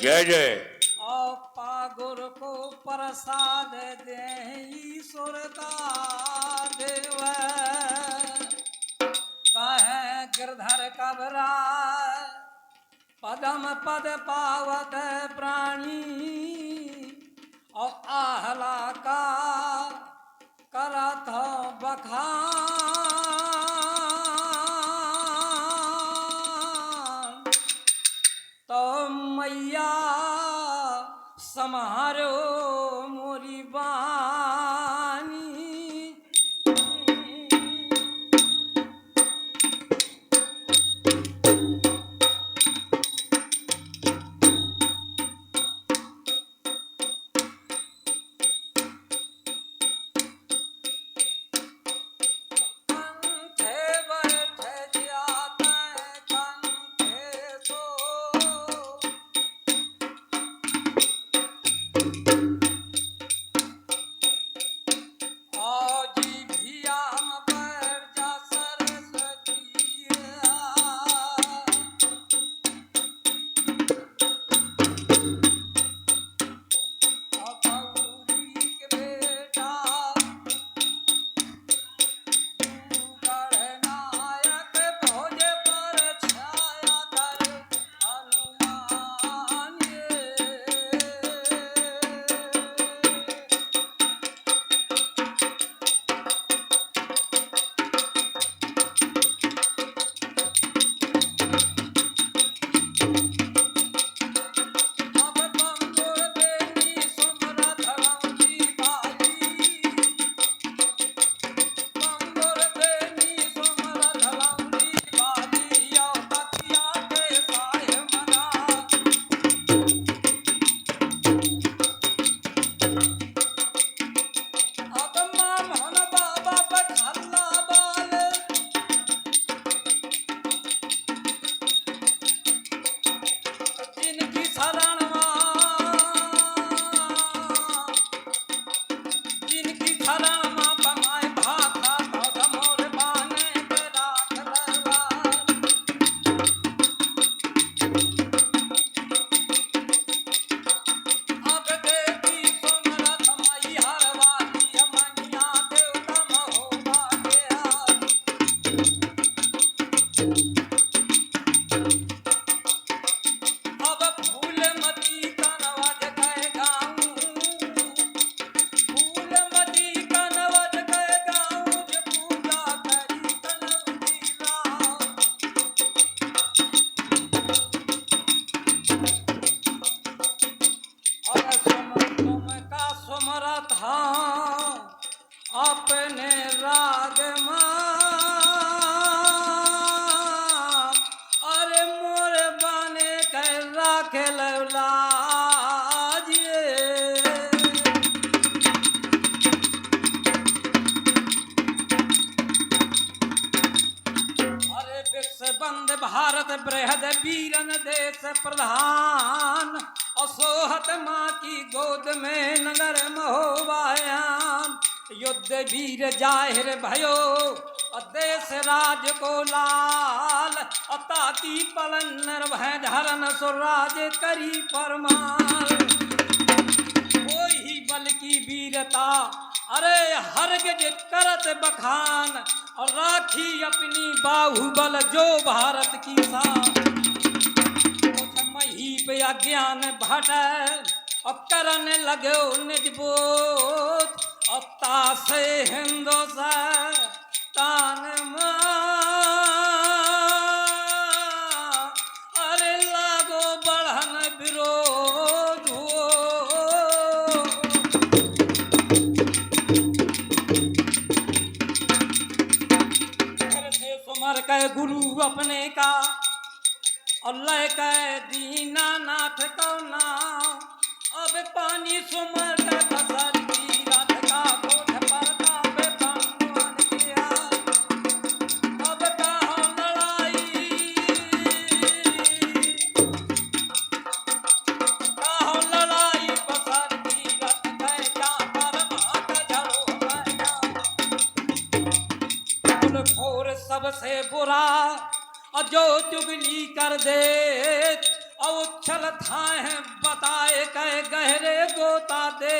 जय जय। आपा गुरु को प्रसाद दे ईश्वर का देव कहे गिरधर कबरा पदम पद पावत प्राणी और आहला का करत बखान तो मैया समारो मोरी बानी अपने राग अरे मोर बने कर राख लाजिए अरे विश्व बंद भारत बृहद वीरन देश प्रधान असोहत माँ की गोद में नगर महोबायान युद्ध वीर जाहिर भयो देश राज को लाल अताती पलन निर्भय धरन सुराज करी परमार वही बल की वीरता अरे हरगिज करत बखान और राखी अपनी बाहुबल जो भारत की शान महीप अज्ञान भट और करन लगो निज बोध अता से हिंदुस्तान अरे लागो बढ़न विरोध सुमर के गुरु अपने का और लय के दीनानाथ को नाम अब पानी सुमर के फसल की रात का कोठ पर काबे बंधुअन किया अब कहो लड़ाई पसर की रात के क्या पर भाग जड़ो गया फूल फोर सबसे बुरा और जो चुगली कर दे और उछल थाए बताए कहे गहरे गोता दे।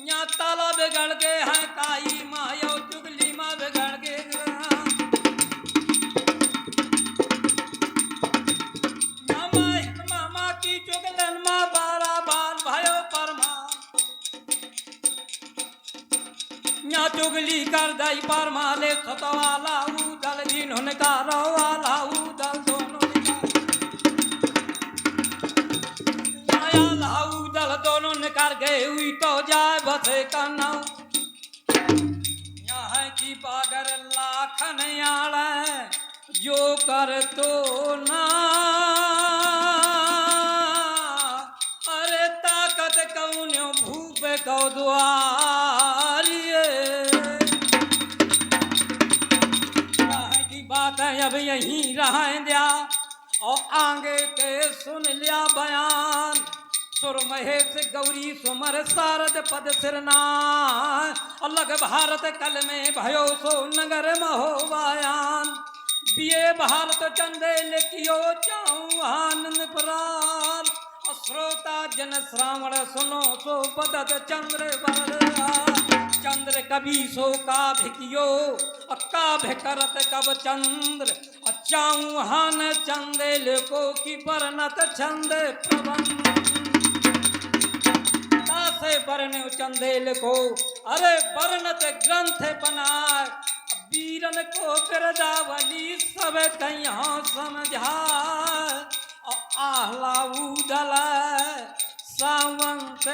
यहाँ ताला बिगड़ गए हैं काई माँ यो चुगली माँ बिगड़ गए। मामा की चुगलन माँ बारा बाल भयो परमा। यहाँ चुगली कर दई परमा ले सतवाला उदल जिन्होंने का रवाला उदल दोनों उदल दोनों ने कर गए हुई तो जाए बसे करना। यहाँ की पागर लाखन आड़ा जो कर तो ना अरे ताकत कौन भूप कौ द्वारिये। यहाँ की बात है अब यहीं रहें दिया और आगे के सुन लिया बयान। सुर महेश गौरी सुमर शारद पद सिरना अलग भारत कल में भयो सो नगर महोवायान। बिये भारत चंदेल कियो चाऊ आनंद प्राल श्रोता जन श्रावण सुनो सो बदत चंद्र बरला। चंद्र कभी सो काभ कियो काभ करत कब चंद्र चाऊ हान चंदेल को की बरनत छंद प्रबंध। बरने चंदेल को अरे बरनत ग्रंथ बनाए वीरन को बिरदावली सब कहीं समझाए। आहला उदल सावंत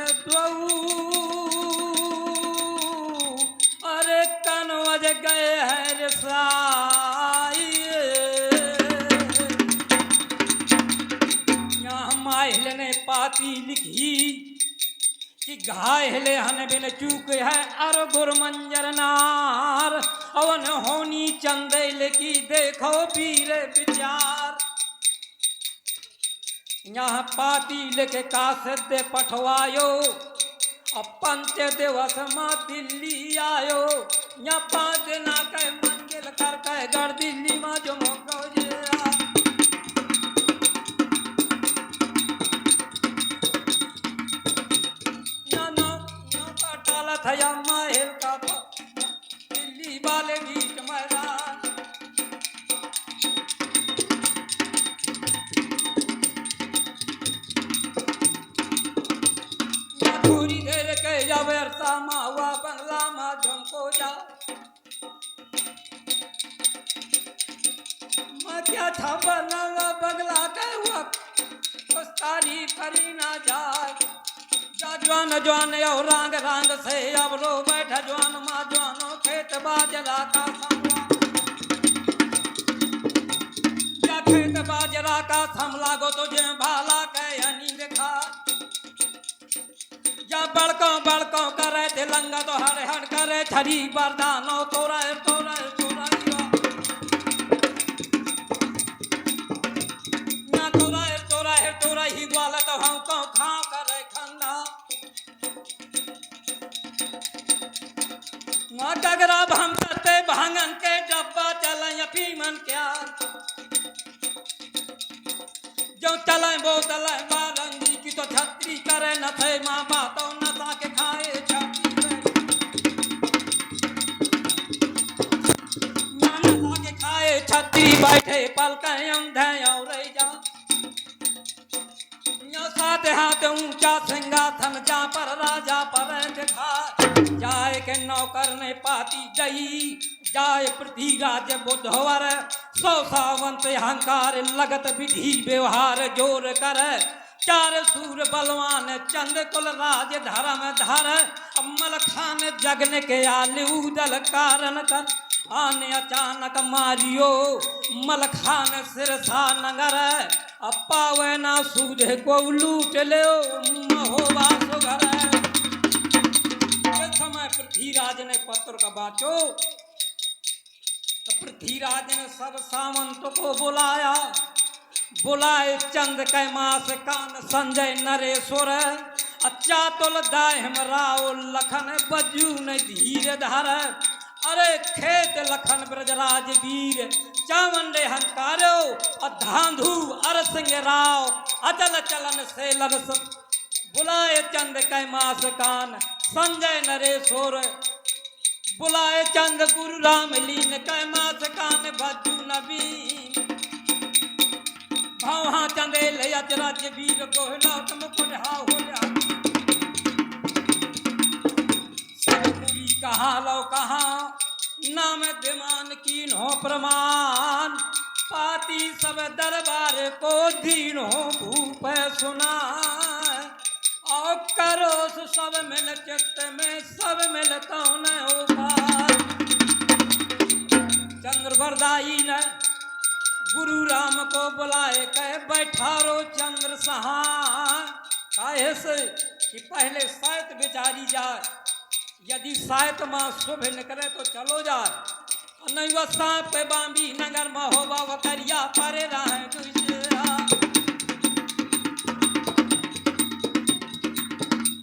अरे कनवज गए हैं रसाई। यहाँ माहिल ने पाती लिखी कि घायले हन बिन चूक है अर गुरमंजर नार। अवन होनी चंदेल की देखो वीर विचार। यहाँ पातिल के कासद पठवायो अब 5 दिवस माँ दिल्ली आयो। यहाँ 5 दिना के मंजिल कर के गढ़ दिल्ली माँ जो मोको थया माहिर का दिल्ली वाले बीच मैदान। थोड़ी देर के जब अरसा माँ हुआ बंगला माँ झुमको जा माँ क्या था बना बंगला के हुआ तारी करी ना जाए। जवान जवान और रांग रांग से अब रो बैठा जवान माँ जवानो खेत बाजरा का समला। या खेत बाजरा का समला गो तुझे भाला के नींद खा। या बड़कों बड़कों करे तिलंगा तो हर हर करे छरी बरदानो तोरा तोरा तोरा ना तोरा तोरा तोरा ही ग्वाला तो हम को खा करे खन्ना। डगरा हम करते भांगन के डब्बा चले अफीमन क्या जो चले वो चले बारंगी की तो छतरी करे न थे माँ बातों न ताके खाए छतरी खाए छतरी बैठे पल के अंधे और जा। साथ हाथ ऊंचा सिंहासन जा पर राजा पर दिखा। जाए के नौकर ने पाती जई जाए पृथ्वीराज बुधवर। 100 सावंत अहंकार लगत विधि व्यवहार जोर कर। 4 सूर बलवान चंद कुल राज धर्म धर। अमल खान जगन के आले उदल कारण कर। आने अचानक मारियो मल खान सिरसा नगर। पावे ना सूझे को लूट ले महोबा सुघर। समय पृथ्वीराज ने पत्र का बाचो तो पृथ्वीराज ने सब सामंत को बुलाया। बुलाए चंद कै मास कान संजय नरेश्वर। अच्छा तुल दाहिम राव लखन बजू न धीर धर। अरे खेत लखन ब्रजराज वीर चावंडे हंकारो धांधु अर सिंह राव अचल चलन से लरस बुलाए चंद कैमास कान संजय नरेश्वर बुलाए चंद गुरु राम लीन कैमास कान भज्जू नबीन भौहा चंदेल अचरज वीर गोहलौत मुकुट हाहुल सतपुरी कहा लो कहा नाम विमान कीन हो प्रमाण पाती सब दरबार को दीन हो भूप सुना और करोस सब मिल चित्त में सब मिलता न हो पार चंद्रवरदाई ने गुरु राम को बुलाए कह बैठारो चंद्र सहाय काहे से कि पहले सायत बिचारी जाए यदि सायत माँ शुभ निकले तो चलो जाए नहीं वो सांप पे बांबी नगर महोबा वो करिया परे रहे दूसरा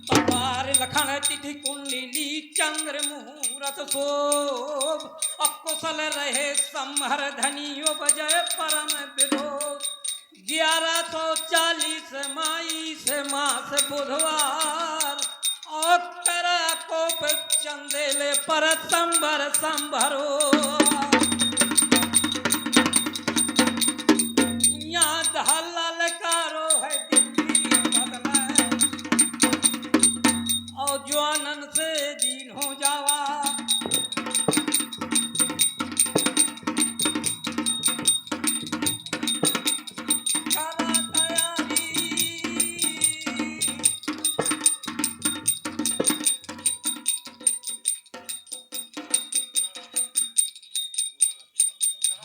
तवार लखन तिथि कुंडली चंद्र मुहूर्त शोभ अकुशल रहे संहर धनियो बजय परम विरोध 1140 माई से मास बुधवार और करा कोप चंदेले पर संभर संभरो यहाँ धल्लल कारो है दिल्ली बदला और जो आनंद से दीन हो जावा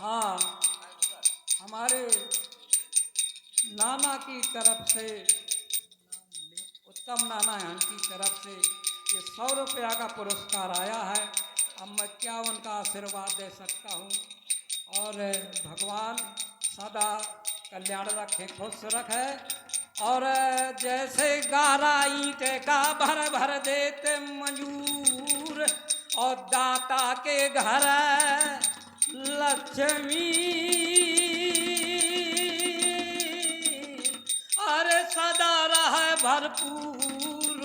हाँ हमारे नाना की तरफ से उत्तम नाना यहाँ की तरफ से ये 100 रुपया का पुरस्कार आया है। अब मैं क्या उनका आशीर्वाद दे सकता हूँ और भगवान सदा कल्याण रखे खुश रखे और जैसे गारा ईंट का भर भर देते मजूर और दाता के घर लक्ष्मी अरे सदा रहे भरपूर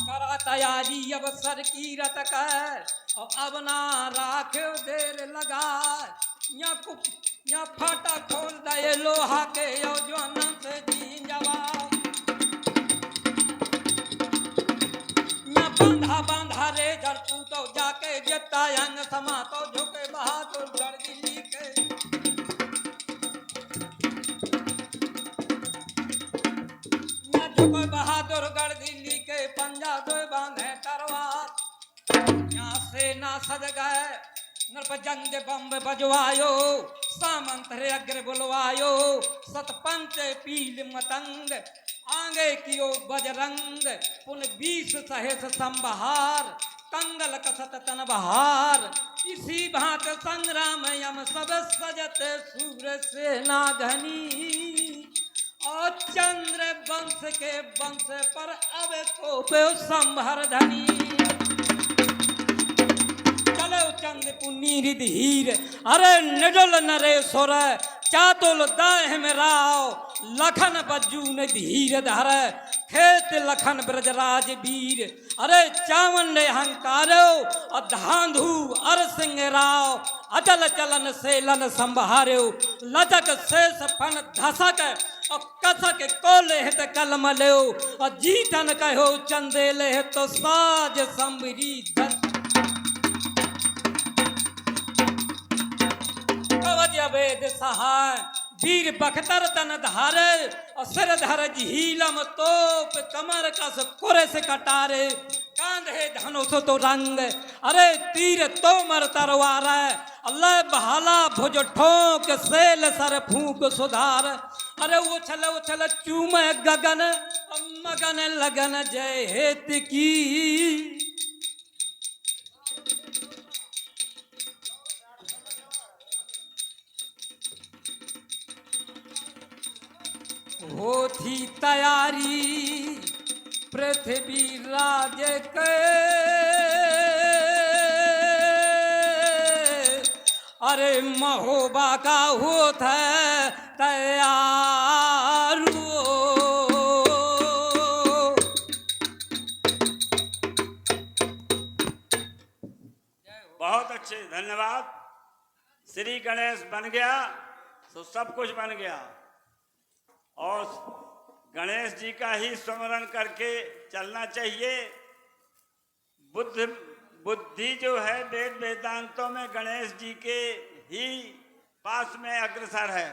करा तैयारी अब सर की रत कर और अब ना राखे देर लगा या फाटा खोल दे लोहा के यो जवान से जीन जवाब या बंधा बंधा रे झड़पू तो जाके जता अंग समा तो झुके बहादुर गढ़ दिल्ली के या झुके बहादुर गढ़ दिल्ली के पंजा दो बांधे तरवार यहाँ से ना सज गए नरपजंग बम्ब बजवायो सामंत रे अग्र बुलवायो सतपंच पील मतंग आगे कियो बजरंग पुन 20 सहस संबहार कंगल कसत तन बहार इसी भांत संग्राम यम सब सजत सूर सेना घनी और चंद्र वंश के वंश पर अब तो संभर धनी चंद पुन्नी रिधि हीर अरे निडल नरेश्वर चातुल दाह में राव लखन बज्जू ने धीर धर खेत लखन ब्रजराज वीर अरे चावन अहंकारो और धांधु अर सिंह राव अचल चलन से लन संभारो लचक शेष फन धसक और कसक को लेहत कलम लो और जीतन कहो चंदे लेह तो साज संबरी वेद सहाय वीर बख्तर तन धारे और सिर धर झीलम तोप कमर कस कुरस कटारे कांधे धनुष तो रंग अरे तीर तो मर तरवार अल्लाह बहाला भुज ठोक सेल सर फूक सुधार अरे उछल चूम गगन मगन लगन जय हेत की हो थी तैयारी पृथ्वी राज के, अरे महोबा का होता है तैयार वो। बहुत अच्छे, धन्यवाद। श्री गणेश बन गया तो सब कुछ बन गया, और गणेश जी का ही स्मरण करके चलना चाहिए। बुद्धि जो है वेद वेदांतों में गणेश जी के ही पास में अग्रसर है।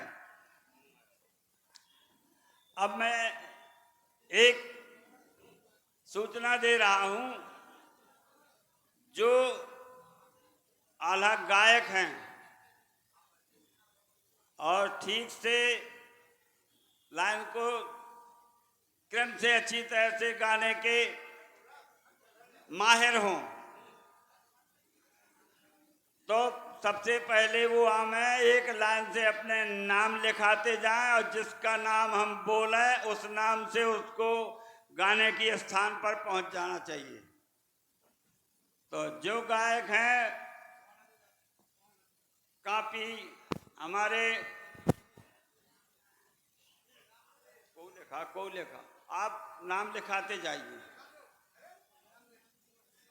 अब मैं एक सूचना दे रहा हूं, जो आला गायक हैं और ठीक से लाइन को क्रम से अच्छी तरह से गाने के माहिर हों, तो सबसे पहले वो हमें एक लाइन से अपने नाम लिखाते जाएं, और जिसका नाम हम बोले उस नाम से उसको गाने की स्थान पर पहुंच जाना चाहिए। तो जो गायक हैं, काफी हमारे को लिखा, आप नाम लिखाते जाइए।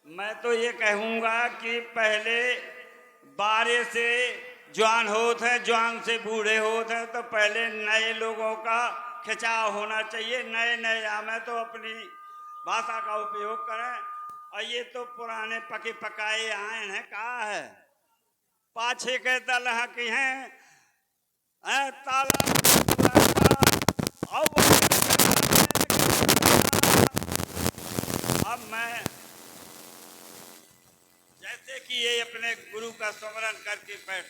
मैं तो ये कहूँगा कि पहले 12 से जवान होते हैं, जवान से बूढ़े होते हैं, तो पहले नए लोगों का खिंचाव होना चाहिए। नए नए आमे तो अपनी भाषा का उपयोग करें, और ये तो पुराने पके पकाए आए हैं। कहा है पाछे के दलह की हैं ताला, अब मैं जैसे कि ये अपने गुरु का स्मरण करके बैठ